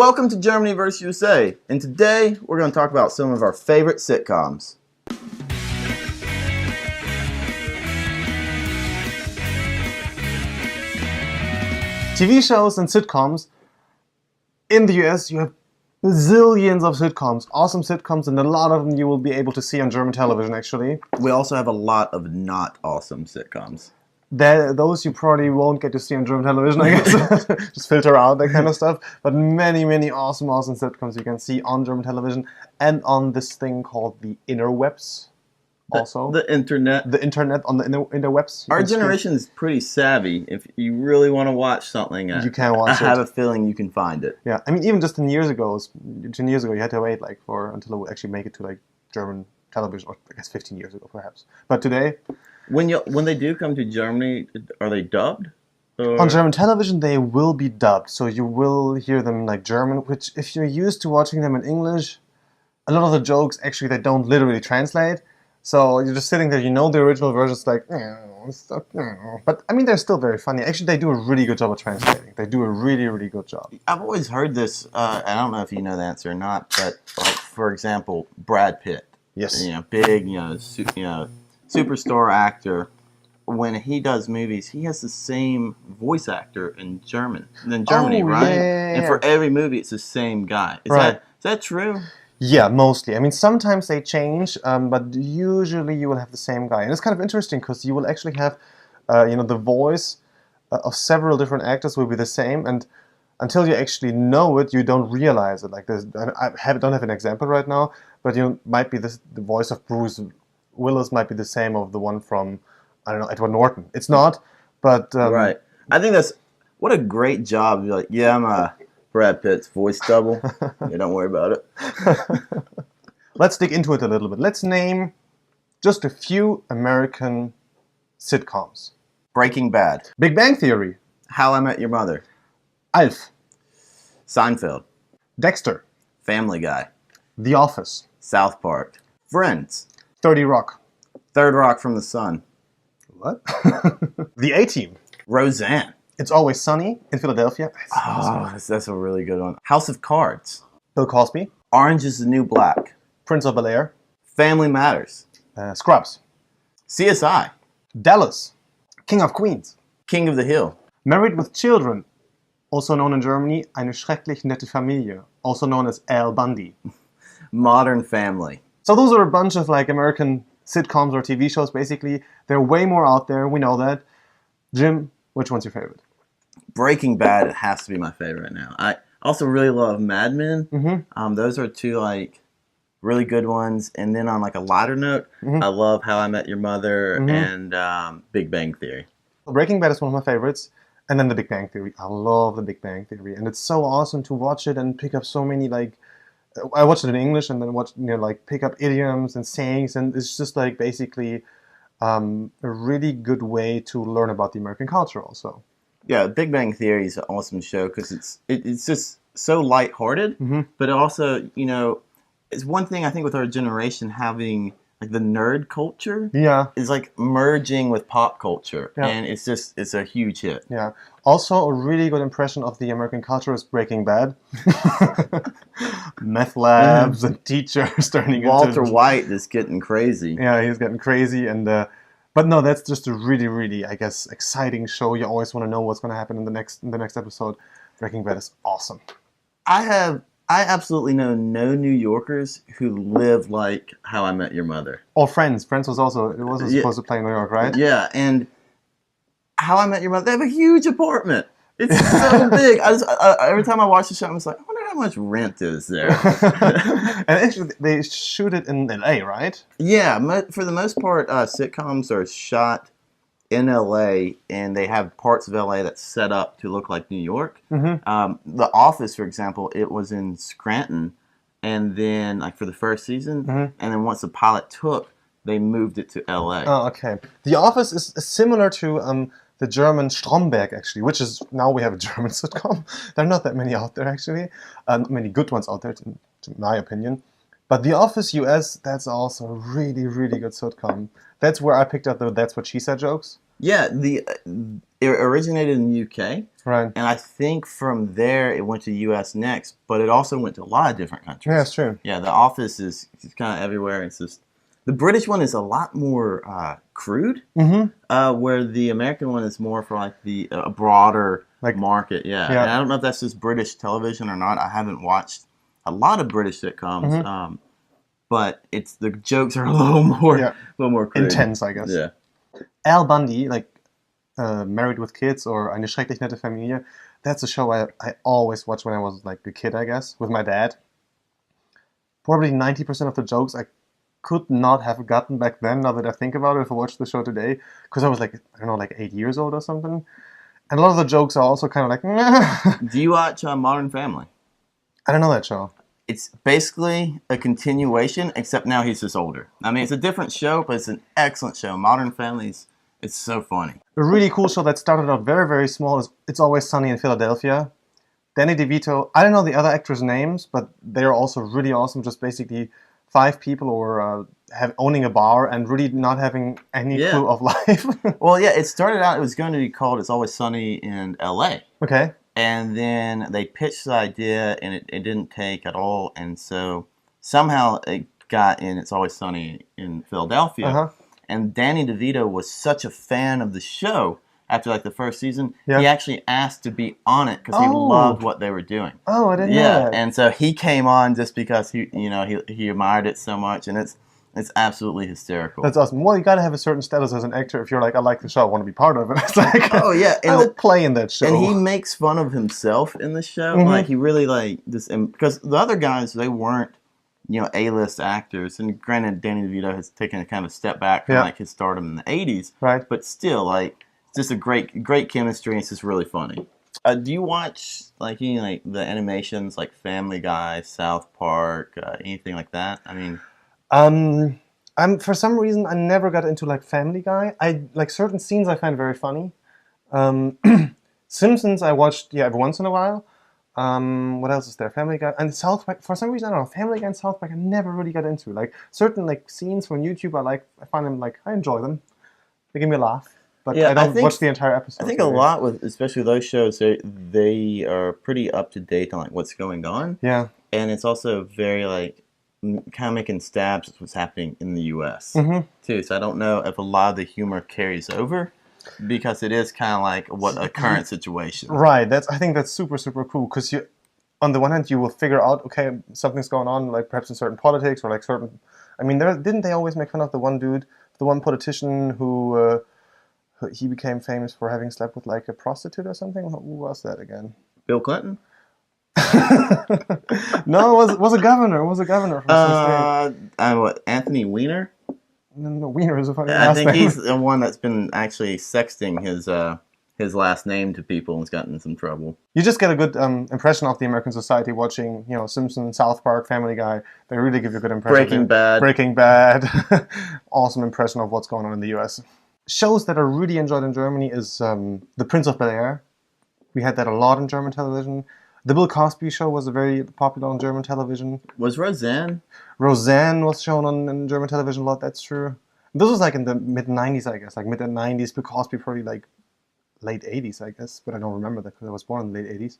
Welcome to Germany vs. USA, and today we're going to talk about some of our favorite sitcoms. TV shows and sitcoms. In the US, you have zillions of sitcoms, awesome sitcoms, and a lot of them you will be able to see on German television, actually. We also have a lot of not awesome sitcoms. Those you probably won't get to see on German television, I guess. Just filter out that kind of stuff. But many, many awesome sitcoms you can see on German television and on this thing called the interwebs. Also, the internet on the interwebs. Our generation is pretty savvy. If you really want to watch something, you can watch it. I have a feeling you can find it. Yeah, I mean, even just 10 years ago, you had to wait until it would actually make it to German television, or I guess 15 years ago, perhaps. But today, when they do come to Germany, are they dubbed? Or? On German television, they will be dubbed, so you will hear them like German. Which, if you're used to watching them in English, a lot of the jokes actually they don't literally translate. So you're just sitting there, you know the original version's like, but I mean they're still very funny. Actually, they do a really good job of translating. They do a really, really good job. I've always heard this. I don't know if you know the answer or not, but like for example, Brad Pitt. Yes. Big, superstar actor. When he does movies, he has the same voice actor in Germany, right? Yeah. And for every movie, it's the same guy. Is that true? Yeah, mostly. I mean, sometimes they change, but usually you will have the same guy. And it's kind of interesting because you will actually have, the voice of several different actors will be the same, and until you actually know it, you don't realize it. Like this, I don't have an example right now, but might be the voice of Bruce Willis might be the same of the one from, I don't know, Edward Norton. It's not, but right. I think what a great job. You're like, yeah, I'm Brad Pitt's voice double. Yeah, don't worry about it. Let's dig into it a little bit. Let's name just a few American sitcoms. Breaking Bad. Big Bang Theory. How I Met Your Mother. Alf. Seinfeld. Dexter. Family Guy. The Office. South Park. Friends. 30 Rock. Third Rock from the Sun. What? The A-Team. Roseanne. It's Always Sunny in Philadelphia. That's a really good one. House of Cards. Bill Cosby. Orange is the New Black. Prince of Bel-Air. Family Matters. Scrubs. CSI. Dallas. King of Queens. King of the Hill. Married with Children. Also known in Germany, Eine schrecklich nette Familie. Also known as Al Bundy. Modern Family. So those are a bunch of American sitcoms or TV shows, basically. They're way more out there, we know that. Jim, which one's your favorite? Breaking Bad, it has to be my favorite right now. I also really love Mad Men. Mm-hmm. Those are two really good ones. And then on a lighter note, I love How I Met Your Mother and Big Bang Theory. Breaking Bad is one of my favorites. And then The Big Bang Theory. I love The Big Bang Theory. And it's so awesome to watch it and pick up so many I watched it in English and then pick up idioms and sayings, and it's just basically a really good way to learn about the American culture also. Yeah, Big Bang Theory is an awesome show because it's just so lighthearted, but also, it's one thing I think with our generation having the nerd culture is merging with pop culture, and it's a huge hit. Yeah. Also, a really good impression of the American culture is Breaking Bad. Meth labs and teachers turning Walter White is getting crazy. Yeah, he's getting crazy, and but no, that's just a really, really, I guess, exciting show. You always want to know what's going to happen in the next episode. Breaking Bad is awesome. I absolutely know no New Yorkers who live like How I Met Your Mother. Or Friends. Friends was also supposed to play in New York, right? Yeah, and How I Met Your Mother, they have a huge apartment. It's so big. Every time I watch the show, I'm just like, I wonder how much rent is there. And actually, they shoot it in LA, right? Yeah, for the most part, sitcoms are shot in LA, and they have parts of LA that's set up to look like New York. The Office, for example, it was in Scranton, and then for the first season, and then once the pilot took, they moved it to LA. Oh, okay. The Office is similar to the German Stromberg, actually, which is, now we have a German sitcom. There are not that many out there, actually. Many good ones out there, to my opinion. But The Office US, that's also a really, really good sitcom. That's where I picked up the That's What She Said jokes. Yeah, it originated in the UK, Right. and I think from there it went to the US next, but it also went to a lot of different countries. Yeah, it's true. Yeah, The Office is kind of everywhere. It's just the British one is a lot more crude, where the American one is more for like the broader Like, market. Yeah, yeah. and I don't know if that's just British television or not. I haven't watched a lot of British sitcoms, but it's the jokes are a little more crude. Intense, I guess. Yeah. Al Bundy, like Married with Kids or Eine schrecklich nette Familie, that's a show I always watched when I was like a kid, I guess, with my dad. Probably 90% of the jokes I could not have gotten back then, now that I think about it, if I watched the show today, because I was like, I don't know, like 8 years old or something. And a lot of the jokes are also kind of like, Do you watch Modern Family? I don't know that show. It's basically a continuation, except now he's just older. I mean, it's a different show, but it's an excellent show. Modern Family's it's so funny. A really cool show that started out very, very small is It's Always Sunny in Philadelphia. Danny DeVito, I don't know the other actors' names, but they're also really awesome. Just basically 5 people or owning a bar and really not having any clue of life. Well, yeah, it started out, it was going to be called It's Always Sunny in LA. Okay. And then they pitched the idea and it didn't take at all. And so somehow it got in It's Always Sunny in Philadelphia. And Danny DeVito was such a fan of the show after like the first season, he actually asked to be on it because he loved what they were doing. Oh, I didn't know that. And so he came on just because he admired it so much, and it's absolutely hysterical. That's awesome. Well, you got to have a certain status as an actor if you're like, I like the show, I want to be part of it. It's like, oh yeah, and I'll play in that show. And he makes fun of himself in the show. Like he really like this, because the other guys, they weren't A-list actors, and granted, Danny DeVito has taken a kind of step back from like his stardom in the '80s, right? But still, like, it's just a great chemistry. And it's just really funny. Do you watch like the animations like Family Guy, South Park, anything like that? I mean, for some reason I never got into like Family Guy. I like certain scenes I find very funny. Simpsons I watched every once in a while. What else is there? Family Guy and South Park. For some reason, I don't know. Family Guy and South Park I never really got into. Like certain like scenes from YouTube, I find them like I enjoy them. They give me a laugh, but I don't watch the entire episode. I think a lot with especially those shows, they are pretty up to date on like what's going on. Yeah, and it's also very like kind of making stabs at what's happening in the U.S. Too. So I don't know if a lot of the humor carries over. Because it is kind of like a current situation. Right. I think that's super, super cool. Because you, on the one hand, you will figure out, okay, something's going on, like perhaps in certain politics or like certain. I mean, didn't they always make fun of the one dude, the one politician who he became famous for having slept with like a prostitute or something? Who was that again? Bill Clinton? No, it was a governor. It was a governor from some state. What? Anthony Weiner? No, Wiener is a funny last name. I think name. he's the one that's been actually sexting his last name to people and has gotten in some trouble. You just get a good impression of the American society watching, Simpsons, South Park, Family Guy. They really give you a good impression. Breaking Bad. Awesome impression of what's going on in the U.S. Shows that are really enjoyed in Germany is The Prince of Bel-Air. We had that a lot in German television. The Bill Cosby Show was very popular on German television. Was Roseanne? Roseanne was shown on German television a lot, that's true. This was like in the mid-90s, I guess. Like mid-90s, Bill Cosby probably like late 80s, I guess. But I don't remember that because I was born in the late 80s.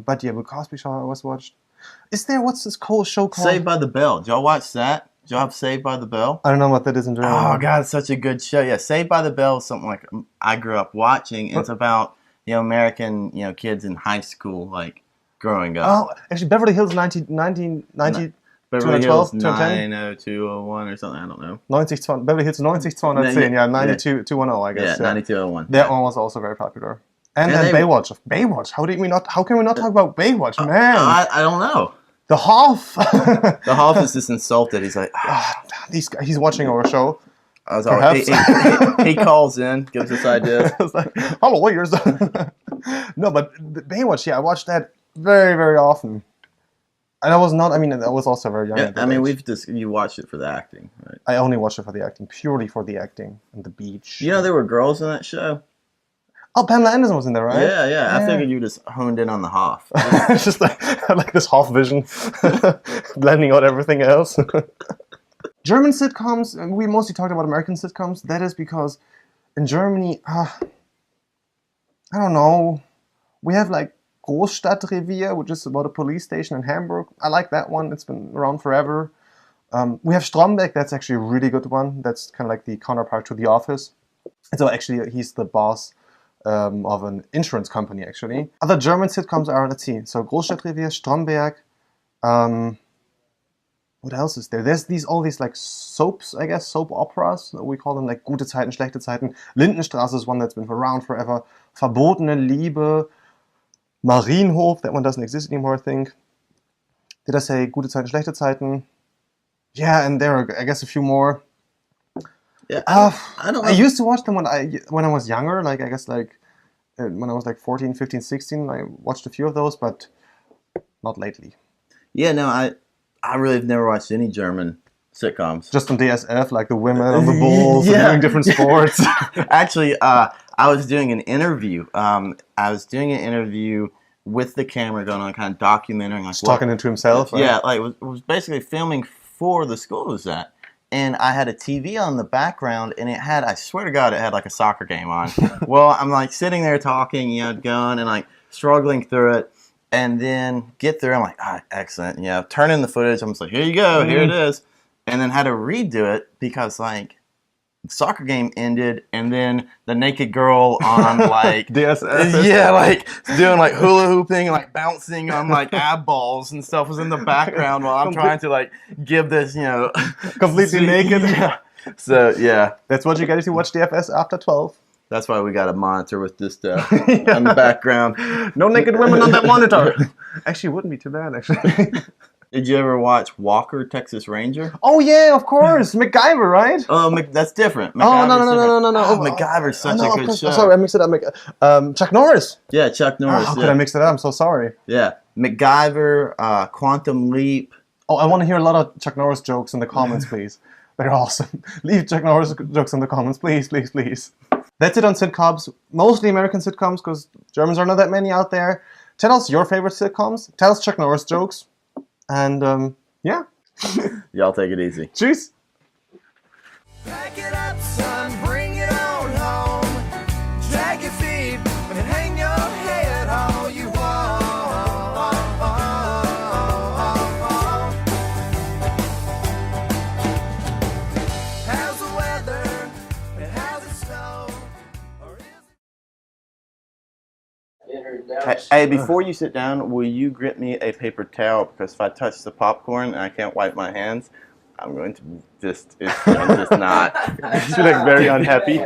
But yeah, Bill Cosby Show I always watched. What's this show called? Saved by the Bell. Did y'all watch that? Did y'all have Saved by the Bell? I don't know what that is in German. Oh, God, it's such a good show. Yeah, Saved by the Bell is something like I grew up watching. And it's about... American, kids in high school, like, growing up. Oh, actually, Beverly Hills 1990 Beverly Hills 90201 or something, I don't know. Beverly Hills 90210, yeah, 92210, I guess. Yeah, 90201. That one was also very popular. And then Baywatch. Baywatch, how can we not talk about Baywatch, man? I don't know. The Hoff. The Hoff is just insulted. He's like, he's watching our show. He calls in, gives us ideas. It's like, hello, lawyers. No, but Baywatch, I watched that very, very often. And I was also very young. You watched it for the acting, right? I only watched it for the acting, purely for the acting and the beach. There were girls in that show. Oh, Pamela Anderson was in there, right? Yeah. I figured you just honed in on the Hoff. It's just like this Hoff vision, blending out everything else. German sitcoms, we mostly talked about American sitcoms. That is because In Germany, I don't know. We have like Großstadtrevier, which is about a police station in Hamburg. I like that one. It's been around forever. We have Stromberg. That's actually a really good one. That's kind of like the counterpart to The Office. And so actually, he's the boss of an insurance company, actually. Other German sitcoms are, let's see, so Großstadtrevier, Stromberg. What else is there? There's all these like soaps, I guess, soap operas. We call them like Gute Zeiten, Schlechte Zeiten. Lindenstraße is one that's been around forever. Verbotene Liebe. Marienhof, that one doesn't exist anymore, I think. Did I say Gute Zeiten, Schlechte Zeiten? Yeah, and there are, I guess, a few more. Yeah, I don't know. I used to watch them when I was younger, like I guess like when I was like 14, 15, 16. I watched a few of those, but not lately. Yeah, no, I really have never watched any German sitcoms. Just on DSF, like the women on the bulls and doing different sports. Actually, I was doing an interview. With the camera going on, kind of documenting, like talking into himself. Right? Yeah, like was basically filming for the school it was at. And I had a TV on the background, and I swear to God, it had like a soccer game on. Well, I'm like sitting there talking, going and like struggling through it, and then get through. I'm like, excellent. Turn in the footage. I'm just like, here you go, here it is. And then had to redo it because like the soccer game ended, and then the naked girl on like DSF. like doing like hula hooping, like bouncing on like ab balls and stuff was in the background while I'm trying to like give this, completely naked. Yeah. So yeah, that's what you get if you watch DFS after 12. That's why we got a monitor with this stuff in the background. No naked women on that monitor. Actually, it wouldn't be too bad. Actually. Did you ever watch Walker, Texas Ranger? Oh yeah, of course, MacGyver, right? Oh, that's different. No. Oh, MacGyver's such a good show. Sorry, I mixed it up. Chuck Norris. Yeah, Chuck Norris. How could I mix it up? I'm so sorry. Yeah, MacGyver, Quantum Leap. Oh, I want to hear a lot of Chuck Norris jokes in the comments, please. They're awesome. Leave Chuck Norris jokes in the comments, please, please, please. That's it on sitcoms. Mostly American sitcoms, because Germans are not that many out there. Tell us your favorite sitcoms. Tell us Chuck Norris jokes. And, yeah. Y'all take it easy. Tschüss. Pack it up, son, bring it on home. Drag your feet and hang your head all you want. How's the weather and how's it snow? Or is it... Hey, before you sit down, will you grip me a paper towel? Because if I touch the popcorn and I can't wipe my hands, I'm going to it's going to just not. You're like very unhappy.